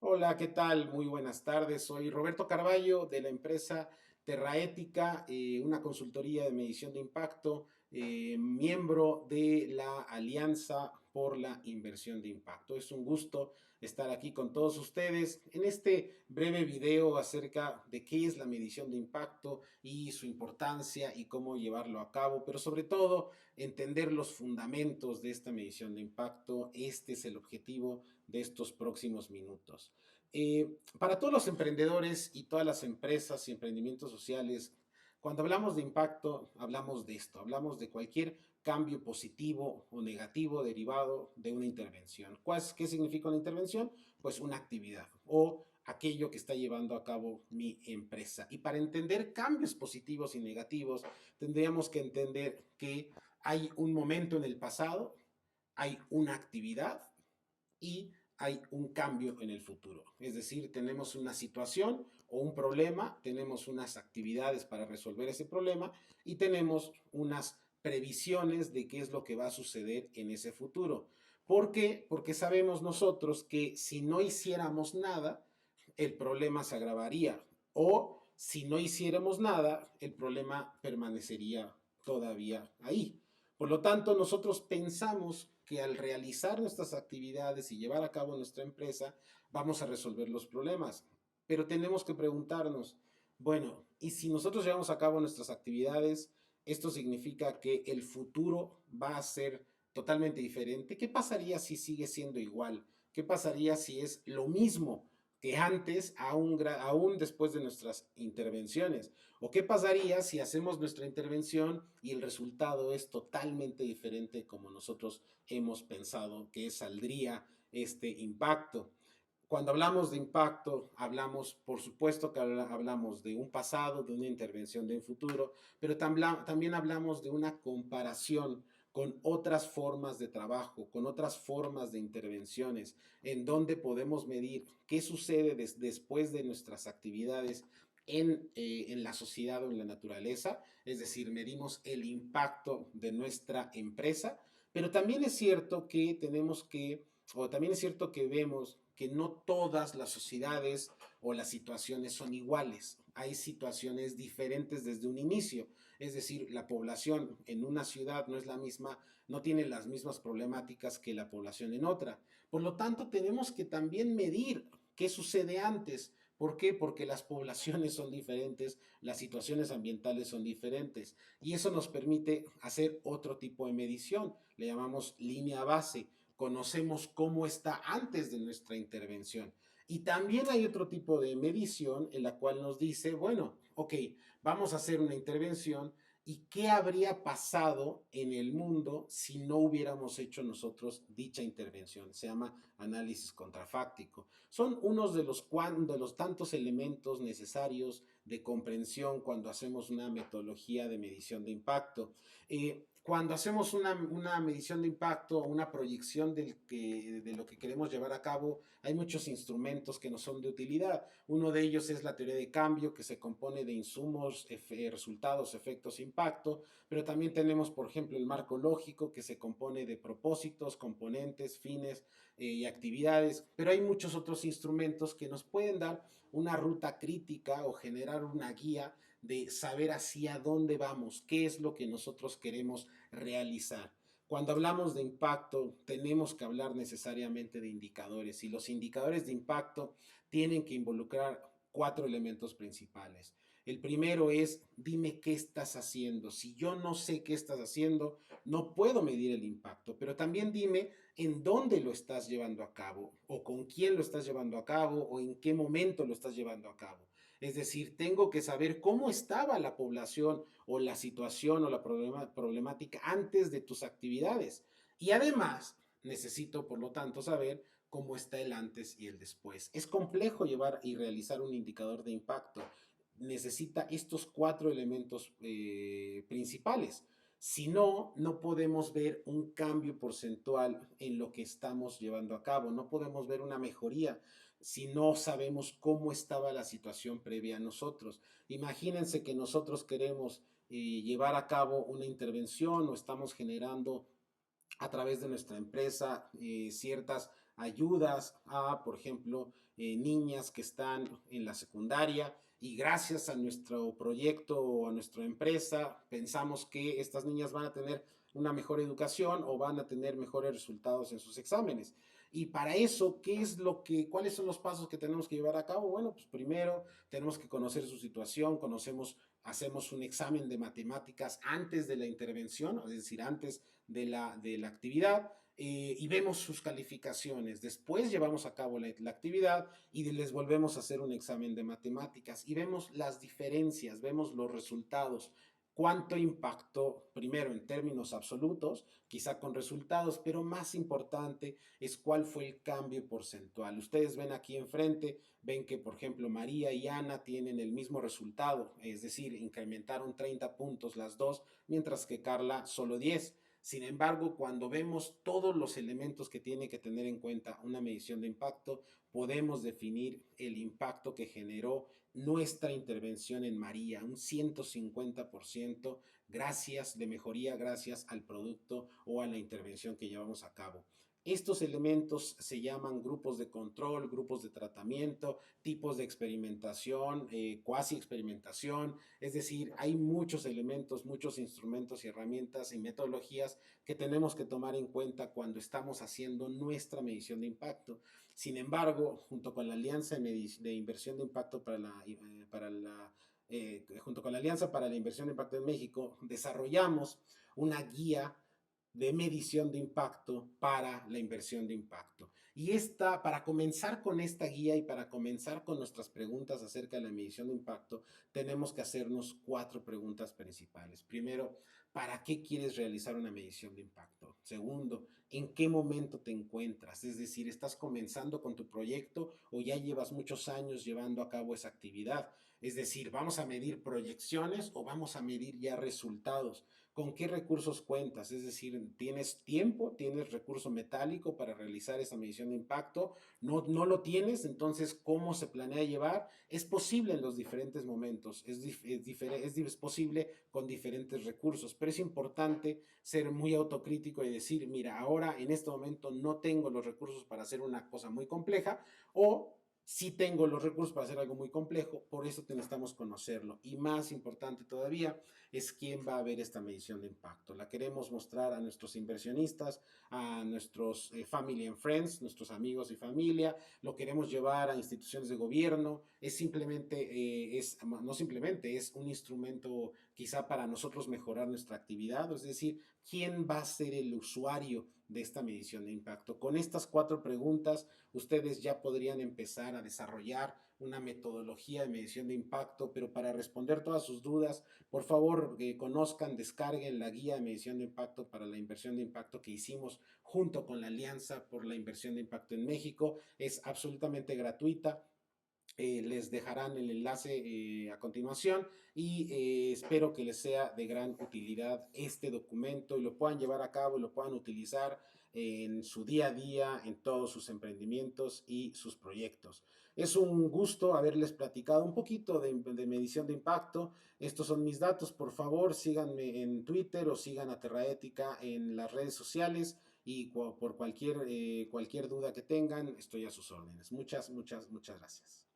Hola, ¿qué tal? Muy buenas tardes. Soy Roberto Carballo de la empresa Terraética, una consultoría de medición de impacto, miembro de la Alianza por la Inversión de Impacto. Es un gusto estar aquí con todos ustedes en este breve video acerca de qué es la medición de impacto y su importancia y cómo llevarlo a cabo, pero sobre todo entender los fundamentos de esta medición de impacto. Este es el objetivo de estos próximos minutos. Para todos los emprendedores y todas las empresas y emprendimientos sociales, cuando hablamos de impacto, hablamos de esto, hablamos de cualquier cambio positivo o negativo derivado de una intervención. ¿Qué significa una intervención? Pues una actividad o aquello que está llevando a cabo mi empresa. Y para entender cambios positivos y negativos, tendríamos que entender que hay un momento en el pasado, hay una actividad y hay un cambio en el futuro. Es decir, tenemos una situación o un problema, tenemos unas actividades para resolver ese problema y tenemos unas previsiones de qué es lo que va a suceder en ese futuro. ¿Por qué? Porque sabemos nosotros que si no hiciéramos nada, el problema se agravaría o si no hiciéramos nada, el problema permanecería todavía ahí. Por lo tanto, nosotros pensamos que al realizar nuestras actividades y llevar a cabo nuestra empresa, vamos a resolver los problemas. Pero tenemos que preguntarnos, bueno, ¿y si nosotros llevamos a cabo nuestras actividades, esto significa que el futuro va a ser totalmente diferente? ¿Qué pasaría si sigue siendo igual? ¿Qué pasaría si es lo mismo que antes, aún después de nuestras intervenciones? ¿O qué pasaría si hacemos nuestra intervención y el resultado es totalmente diferente como nosotros hemos pensado que saldría este impacto? Cuando hablamos de impacto, hablamos, por supuesto que hablamos de un pasado, de una intervención de un futuro, pero también hablamos de una comparación con otras formas de trabajo, con otras formas de intervenciones, en donde podemos medir qué sucede después de nuestras actividades en la sociedad o en la naturaleza, es decir, medimos el impacto de nuestra empresa, pero también es cierto que también es cierto que vemos que no todas las sociedades o las situaciones son iguales. Hay situaciones diferentes desde un inicio. Es decir, la población en una ciudad no es la misma, no tiene las mismas problemáticas que la población en otra. Por lo tanto, tenemos que también medir qué sucede antes. ¿Por qué? Porque las poblaciones son diferentes, las situaciones ambientales son diferentes y eso nos permite hacer otro tipo de medición. Le llamamos línea base. Conocemos cómo está antes de nuestra intervención. Y también hay otro tipo de medición en la cual nos dice, bueno, ok, vamos a hacer una intervención y qué habría pasado en el mundo si no hubiéramos hecho nosotros dicha intervención. Se llama análisis contrafáctico. Son unos de los tantos elementos necesarios de comprensión cuando hacemos una metodología de medición de impacto. Cuando hacemos una medición de impacto o una proyección de lo que queremos llevar a cabo, hay muchos instrumentos que nos son de utilidad. Uno de ellos es la teoría de cambio, que se compone de insumos, resultados, efectos, impacto, pero también tenemos, por ejemplo, el marco lógico, que se compone de propósitos, componentes, fines y actividades, pero hay muchos otros instrumentos que nos pueden dar una ruta crítica o generar una guía de saber hacia dónde vamos, qué es lo que nosotros queremos realizar. Cuando hablamos de impacto, tenemos que hablar necesariamente de indicadores y los indicadores de impacto tienen que involucrar cuatro elementos principales. El primero es, dime qué estás haciendo. Si yo no sé qué estás haciendo, no puedo medir el impacto, pero también dime en dónde lo estás llevando a cabo, o con quién lo estás llevando a cabo, o en qué momento lo estás llevando a cabo. Es decir, tengo que saber cómo estaba la población o la situación o la problemática antes de tus actividades. Y además, necesito, por lo tanto, saber cómo está el antes y el después. Es complejo llevar y realizar un indicador de impacto. Necesita estos cuatro elementos principales. Si no, no podemos ver un cambio porcentual en lo que estamos llevando a cabo, no podemos ver una mejoría si no sabemos cómo estaba la situación previa a nosotros. Imagínense que nosotros queremos llevar a cabo una intervención o estamos generando a través de nuestra empresa ciertas ayudas a, por ejemplo, niñas que están en la secundaria y gracias a nuestro proyecto o a nuestra empresa pensamos que estas niñas van a tener una mejor educación o van a tener mejores resultados en sus exámenes. Y para eso, ¿cuáles son los pasos que tenemos que llevar a cabo? Bueno, pues primero tenemos que conocer su situación, hacemos un examen de matemáticas antes de la intervención, es decir, antes de la actividad, y vemos sus calificaciones. Después llevamos a cabo la actividad y les volvemos a hacer un examen de matemáticas y vemos las diferencias, vemos los resultados, cuánto impactó, primero en términos absolutos, quizá con resultados, pero más importante es cuál fue el cambio porcentual. Ustedes ven aquí enfrente, ven que por ejemplo María y Ana tienen el mismo resultado, es decir, incrementaron 30 puntos las dos, mientras que Carla solo 10. Sin embargo, cuando vemos todos los elementos que tiene que tener en cuenta una medición de impacto, podemos definir el impacto que generó nuestra intervención en María, un 150% gracias de mejoría, gracias al producto o a la intervención que llevamos a cabo. Estos elementos se llaman grupos de control, grupos de tratamiento, tipos de experimentación, cuasi experimentación, es decir, hay muchos elementos, muchos instrumentos y herramientas y metodologías que tenemos que tomar en cuenta cuando estamos haciendo nuestra medición de impacto. Sin embargo, junto con la Alianza de Inversión de Impacto junto con la Alianza para la Inversión de Impacto en México, desarrollamos una guía de medición de impacto para la inversión de impacto. Para comenzar con esta guía y para comenzar con nuestras preguntas acerca de la medición de impacto, tenemos que hacernos 4 preguntas principales. Primero, ¿para qué quieres realizar una medición de impacto? Segundo, ¿en qué momento te encuentras? Es decir, ¿estás comenzando con tu proyecto o ya llevas muchos años llevando a cabo esa actividad? Es decir, ¿vamos a medir proyecciones o vamos a medir ya resultados? ¿Con qué recursos cuentas? Es decir, ¿tienes tiempo? ¿Tienes recurso metálico para realizar esa medición de impacto? No lo tienes, entonces, ¿cómo se planea llevar? Es posible en los diferentes momentos, es posible con diferentes recursos, pero es importante ser muy autocrítico y decir, mira, ahora en este momento no tengo los recursos para hacer una cosa muy compleja o sí tengo los recursos para hacer algo muy complejo, por eso necesitamos conocerlo. Y más importante todavía es quién va a ver esta medición de impacto. La queremos mostrar a nuestros inversionistas, a nuestros family and friends, nuestros amigos y familia, lo queremos llevar a instituciones de gobierno, no simplemente, es un instrumento quizá para nosotros mejorar nuestra actividad, es decir, ¿quién va a ser el usuario de esta medición de impacto? Con estas 4 preguntas, ustedes ya podrían empezar a desarrollar una metodología de medición de impacto, pero para responder todas sus dudas, por favor, conozcan, descarguen la guía de medición de impacto para la inversión de impacto que hicimos junto con la Alianza por la Inversión de Impacto en México. Es absolutamente gratuita. Les dejarán el enlace a continuación y espero que les sea de gran utilidad este documento y lo puedan llevar a cabo y lo puedan utilizar en su día a día, en todos sus emprendimientos y sus proyectos. Es un gusto haberles platicado un poquito de medición de impacto. Estos son mis datos. Por favor, síganme en Twitter o sigan a Terraética en las redes sociales y por cualquier duda que tengan, estoy a sus órdenes. Muchas, muchas, muchas gracias.